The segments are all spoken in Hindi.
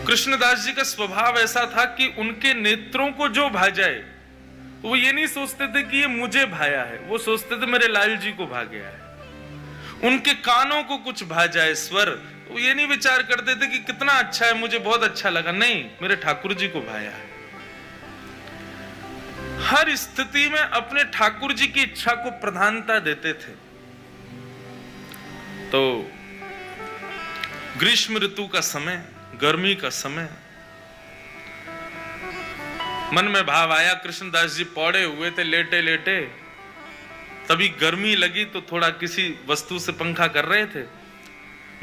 कृष्णदास जी का स्वभाव ऐसा था कि उनके नेत्रों को जो भा जाए, वो ये नहीं सोचते थे कि ये मुझे भाया है, वो सोचते थे मेरे लाल जी को भा गया है। उनके कानों को कुछ भा जाए स्वर, वो ये नहीं विचार करते थे कि कितना अच्छा है, मुझे बहुत अच्छा लगा, नहीं, मेरे ठाकुर जी को भाया है। हर स्थिति में अपने ठाकुर जी की इच्छा को प्रधानता देते थे। तो ग्रीष्म ऋतु का समय, गर्मी का समय, मन में भाव आया, कृष्णदास जी पौड़े हुए थे लेटे लेटे, तभी गर्मी लगी तो थोड़ा किसी वस्तु से पंखा कर रहे थे,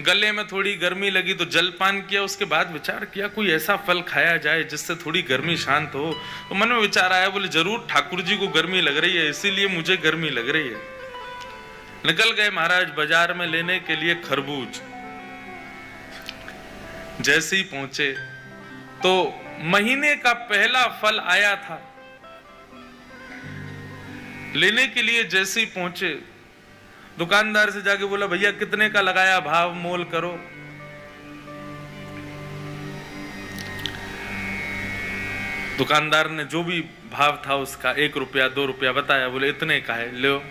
गले में थोड़ी गर्मी लगी तो जलपान किया। उसके बाद विचार किया कोई ऐसा फल खाया जाए जिससे थोड़ी गर्मी शांत हो। तो मन में विचार आया, बोले जरूर ठाकुर जी को गर्मी लग रही है, इसीलिए मुझे गर्मी लग रही है। निकल गए महाराज बाजार में लेने के लिए खरबूज। जैसे ही पहुंचे तो महीने का पहला फल आया था। लेने के लिए जैसे ही पहुंचे, दुकानदार से जाके बोला भैया कितने का लगाया, भाव मोल करो। दुकानदार ने जो भी भाव था उसका 1 रुपया 2 रुपया बताया, बोले इतने का है, लो।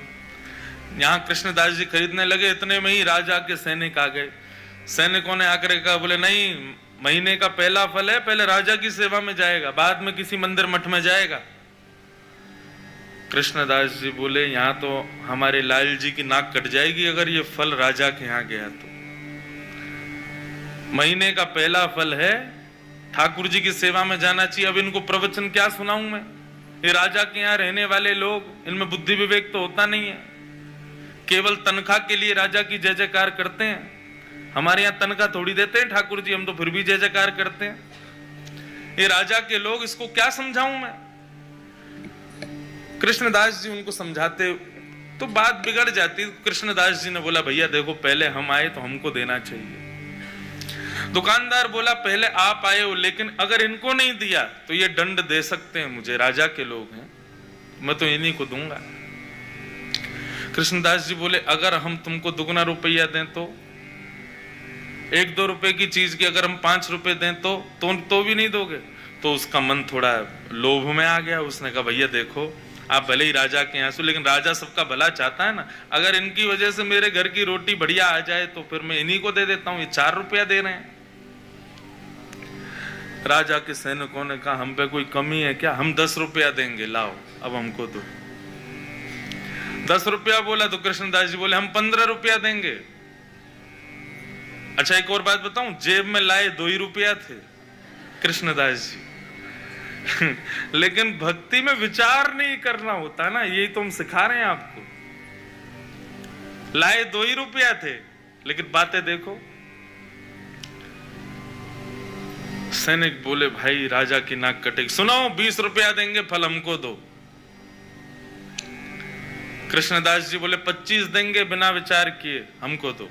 यहां कृष्णदास जी खरीदने लगे, इतने में ही राजा के सैनिक आ गए। सैनिकों ने आकर कहा, बोले नहीं, महीने का पहला फल है, पहले राजा की सेवा में जाएगा, बाद में किसी मंदिर मठ में जाएगा। कृष्णदास जी बोले यहां तो हमारे लाल जी की नाक कट जाएगी अगर ये फल राजा के यहां गया तो। महीने का पहला फल है, ठाकुर जी की सेवा में जाना चाहिए। अब इनको प्रवचन क्या सुनाऊं मैं? ये राजा के यहाँ रहने वाले लोग, इनमें बुद्धि विवेक तो होता नहीं है, केवल तनख्वाह के लिए राजा की जय जयकार करते हैं। हमारे यहाँ तनख्वाह थोड़ी देते हैं ठाकुर जी, हम तो फिर भी जय जयकार करते हैं। ये राजा के लोग, इसको क्या समझाऊं मैं? कृष्णदास जी उनको समझाते तो बात बिगड़ जाती। कृष्णदास जी ने बोला भैया देखो, पहले हम आए तो हमको देना चाहिए। दुकानदार बोला पहले आप आए हो, लेकिन अगर इनको नहीं दिया तो ये दंड दे सकते हैं मुझे, राजा के लोग हैं, मैं तो इन्हीं को दूंगा। कृष्णदास जी बोले अगर हम तुमको दुगना रुपया दें तो, 1-2 रुपए की चीज की अगर हम 5 रुपए दें तो भी नहीं दोगे? तो उसका मन थोड़ा लोभ में आ गया। उसने कहा भैया देखो, आप भले ही राजा के यहाँ से, लेकिन राजा सबका भला चाहता है ना, अगर इनकी वजह से मेरे घर की रोटी बढ़िया आ जाए तो फिर मैं इन्हीं को दे देता हूँ, ये 4 रुपया दे रहे हैं। राजा के सैनिकों ने कहा हम पे कोई कमी है क्या, हम 10 रुपया देंगे, लाओ अब हमको दो। 10 रुपया बोला तो कृष्णदास जी बोले हम 15 रुपया देंगे। अच्छा एक और बात बताऊं, जेब में लाए 2 ही रुपया थे कृष्णदास जी लेकिन भक्ति में विचार नहीं करना होता ना, यही तो हम सिखा रहे हैं आपको। लाए 2 ही रुपया थे, लेकिन बातें देखो। सैनिक बोले भाई राजा की नाक कटेगी, सुनो 20 रुपया देंगे, फल हमको दो। कृष्णदास जी बोले 25 देंगे, बिना विचार किए हमको दो।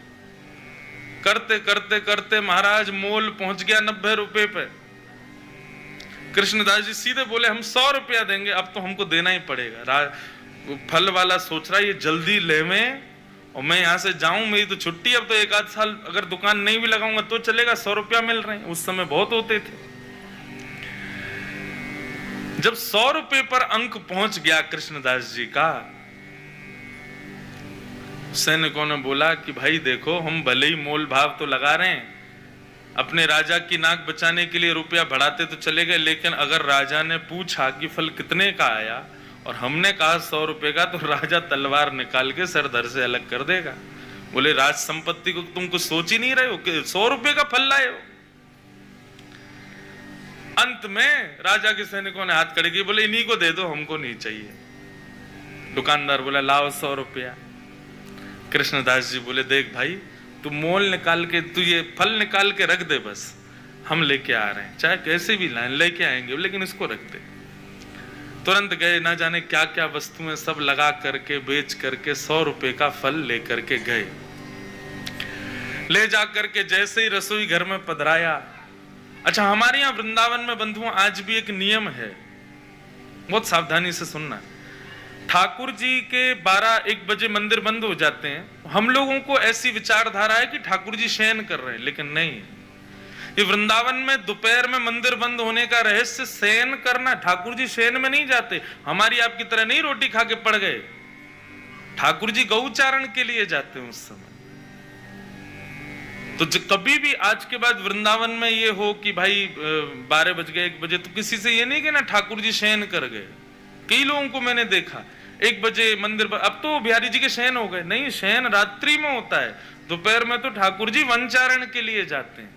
करते करते करते महाराज मोल पहुंच गया 90 रुपए पे। कृष्णदास जी सीधे बोले हम 100 रुपया देंगे, अब तो हमको देना ही पड़ेगा। फल वाला सोच रहा है ये जल्दी ले में, और मैं यहां से जाऊं, मेरी तो छुट्टी, अब तो 1-8 साल अगर दुकान नहीं भी लगाऊंगा तो चलेगा, 100 रुपया मिल रहे हैं, उस समय बहुत होते थे। जब 100 रुपए पर अंक पहुंच गया कृष्णदास जी का, सैनिकों ने बोला कि भाई देखो, हम भले ही मोल भाव तो लगा रहे हैं, अपने राजा की नाक बचाने के लिए रुपया बढ़ाते तो चले गए, लेकिन अगर राजा ने पूछा कि फल कितने का आया और हमने कहा 100 रुपए का, तो राजा तलवार निकाल के सर धर से अलग कर देगा। बोले राज संपत्ति को तुम कुछ सोच ही नहीं रहे हो कि 100 रुपए का फल लाए हो। अंत में राजा के सैनिकों ने हाथ खड़े किए, बोले इन्हीं को दे दो, हमको नहीं चाहिए। दुकानदार बोला लाओ 100 रुपया। कृष्णदास जी बोले देख भाई, तू मोल निकाल के, तू ये फल निकाल के रख दे, बस हम लेके आ रहे हैं, चाहे कैसे भी लाएं लेके आएंगे, लेकिन इसको रख दे। तुरंत गए, ना जाने क्या क्या वस्तुएं सब लगा करके बेच करके 100 रुपए का फल लेकर के गए। ले जाकर के जैसे ही रसोई घर में पधराया। अच्छा हमारे यहाँ वृंदावन में बंधुओं आज भी एक नियम है, बहुत सावधानी से सुनना। ठाकुर जी के 12-1 बजे मंदिर बंद हो जाते हैं, हम लोगों को ऐसी विचारधारा है कि ठाकुर जी शयन कर रहे हैं, लेकिन नहीं। ये वृंदावन में दोपहर में मंदिर बंद होने का रहस्य शयन करना। ठाकुर जी शयन में नहीं जाते, हमारी आपकी तरह नहीं रोटी खा के पड़ गए। ठाकुर जी गौचारण के लिए जाते हैं उस समय। तो कभी भी आज के बाद वृंदावन में ये हो कि भाई 12 बज गए 1 बजे, तो किसी से ये नहीं कहना ठाकुर जी शयन कर गए। कई लोगों को मैंने देखा 1 बजे मंदिर पर, अब तो बिहारी जी के शयन हो गए। नहीं, शयन रात्रि में होता है। दोपहर में तो ठाकुर जी वनचारण के लिए जाते हैं,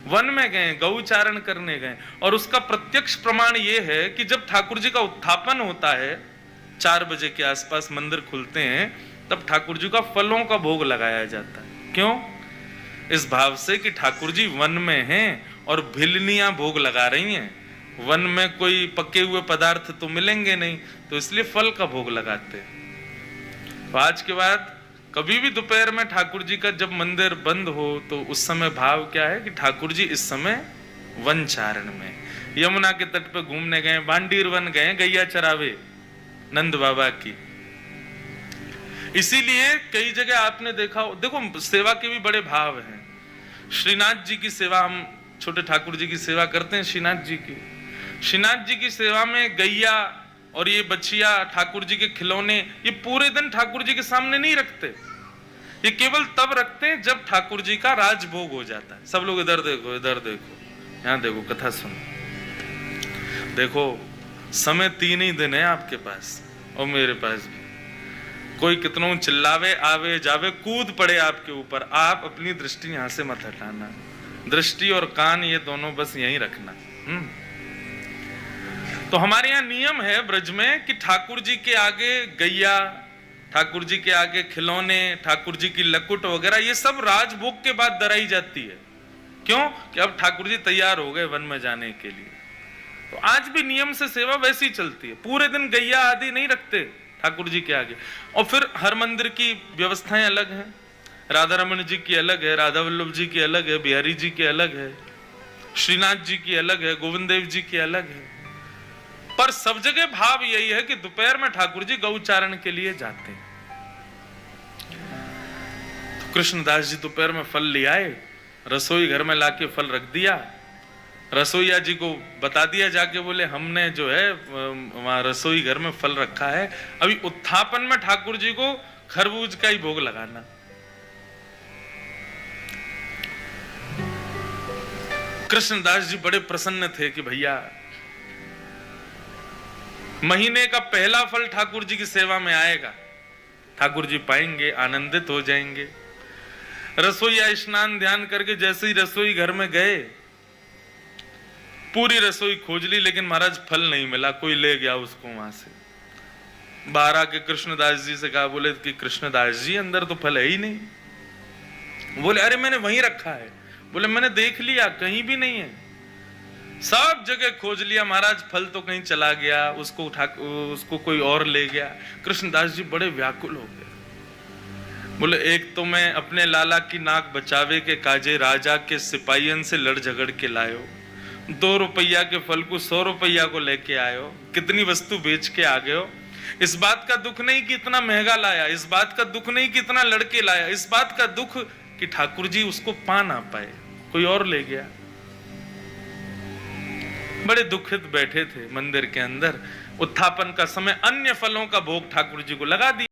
वन में गए, गौचारण करने गए। और उसका प्रत्यक्ष प्रमाण यह है कि जब ठाकुर जी का उत्थापन होता है 4 बजे के आसपास मंदिर खुलते हैं, तब ठाकुर जी का फलों का भोग लगाया जाता है। क्यों? इस भाव से कि ठाकुर जी वन में हैं और भिलनियां भोग लगा रही हैं। वन में कोई पके हुए पदार्थ तो मिलेंगे नहीं, तो इसलिए फल का भोग लगाते हैं। तो आज के बाद कभी भी दोपहर में ठाकुर जी का जब मंदिर बंद हो, तो उस समय भाव क्या है कि ठाकुर जी इस समय वनचारण में, यमुना के तट पे घूमने गए, बांडीर वन गए, गैया चरावे नंद बाबा की। इसीलिए कई जगह आपने देखा, देखो सेवा के भी बड़े भाव हैं। श्रीनाथ जी की सेवा, हम छोटे ठाकुर जी की सेवा करते हैं श्रीनाथ जी की। श्रीनाथ जी की सेवा में गैया और ये बच्चिया, ठाकुर जी के खिलौने, ये पूरे दिन ठाकुर जी के सामने नहीं रखते। ये केवल तब रखते हैं जब ठाकुर जी का राजभोग हो जाता है। सब लोग इधर देखो, इधर देखो, यहाँ देखो, कथा सुनो। देखो समय 3 ही दिन है आपके पास और मेरे पास भी। कोई कितनों चिल्लावे, आवे जावे, कूद पड़े आपके ऊपर, आप अपनी दृष्टि यहां से मत हटाना। दृष्टि और कान ये दोनों बस यहीं रखना। तो हमारे यहाँ नियम है ब्रज में कि ठाकुर जी के आगे गैया, ठाकुर जी के आगे खिलौने, ठाकुर जी की लकुट वगैरह, ये सब राजभोग के बाद दराई जाती है। क्यों? कि अब ठाकुर जी तैयार हो गए वन में जाने के लिए। तो आज भी नियम से सेवा वैसी चलती है, पूरे दिन गैया आदि नहीं रखते ठाकुर जी के आगे। और फिर हर मंदिर की व्यवस्थाएं अलग हैं। राधा रमन जी की अलग है, राधा वल्लभ जी की अलग है, बिहारी जी की अलग है, श्रीनाथ जी की अलग है, गोविंद देव जी की अलग है। पर सब जगह भाव यही है कि दोपहर में ठाकुर जी गौचारण के लिए जाते हैं। तो कृष्णदास जी दोपहर में फल ले आए, रसोई घर में लाके फल रख दिया। रसोईया जी को बता दिया जाके, बोले हमने जो है वहां रसोई घर में फल रखा है, अभी उत्थापन में ठाकुर जी को खरबूज का ही भोग लगाना। कृष्णदास जी बड़े प्रसन्न थे कि भैया महीने का पहला फल ठाकुर जी की सेवा में आएगा, ठाकुर जी पाएंगे, आनंदित हो जाएंगे। रसोईया स्नान ध्यान करके जैसे ही रसोई घर में गए, पूरी रसोई खोज ली, लेकिन महाराज फल नहीं मिला, कोई ले गया उसको वहां से। बाहर आके कृष्णदास जी से कहा, बोले कि कृष्णदास जी अंदर तो फल है ही नहीं। बोले अरे मैंने वहीं रखा है। बोले मैंने देख लिया, कहीं भी नहीं है, सब जगह खोज लिया महाराज, फल तो कहीं चला गया, उसको कोई और ले गया। कृष्णदास जी बड़े व्याकुल हो गए। बोले एक तो मैं अपने लाला की नाक बचावे के काजे राजा के सिपाहियन से लड़ झगड़ के लायो, 2 रुपया के फल को 100 रुपया को लेके आयो, कितनी वस्तु बेच के आ गए हो। इस बात का दुख नहीं कि इतना महंगा लाया, इस बात का दुख नहीं कि इतना लड़के लाया, इस बात का दुख कि ठाकुर जी उसको पा ना पाए, कोई और ले गया। बड़े दुखित बैठे थे मंदिर के अंदर। उत्थापन का समय अन्य फलों का भोग ठाकुर जी को लगा दिया।